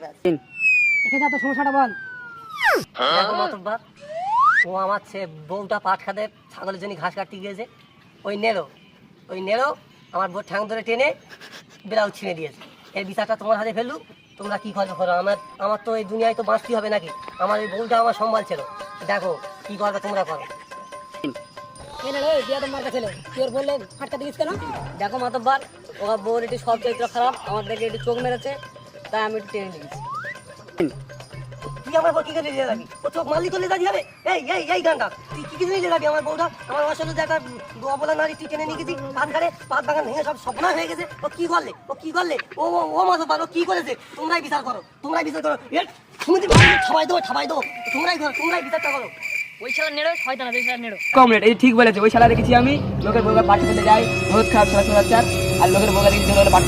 আছে। এখানে যা তো সমস্যাটা বল। দেখো মাতব্বর, ও আমার বউটা পাট খাতে ছাগলের জন্য ঘাস কাটতে গিয়েছে, ওই নেড়ো আমার বউ ঠ্যাং ধরে টেনে ব্লাউজ ছিঁড়ে দিয়েছে। এর বিচারটা তোমার হাতে ফেললু, তোমরা কি করবে করো। আমার তো এই দুনিয়ায় তো বাঁচতে হবে নাকি, আমার এই বউটা আমার সম্বল ছিল। দেখো কি করবে তোমরা করো। দেখো মাতব্বর, ওর বউর একটু সব চরিত্র খারাপ, আমার দেখে একটু চোখ মেরেছে, তাই আমি একটু টেনে নিয়েছি। তুই আমার বউ কি করে নিয়ে যাবি? ও চোখ মারলি তো লেজা যাবে। এই গানটা তুই কি কিছু নিয়ে যাবি? আমার বউটা আমার আসলে যে একটা দোয়াবলা নারী তুই টেনে নিয়ে গেছি, পান ঘাড়ে পাত বাগান ভেঙে সব সপনা হয়ে গেছে। ও কি করলে ও মাতব্বর ও কি করেছে? তোমরাই বিচার করো। তুমি ঠাবাই দেবো। তোমরাই বিচারটা করো। ওই শালা নেড়ো, শয়তান আছে, ওই শালা নেড়ো। কমরেড, এই ঠিক বলেছে। ওই শালা দেখেছি আমি, লোকের বউকে পাট ফেলে যায়, বহুত খারাপ শালা আর লোকের বউকে দেখি পাট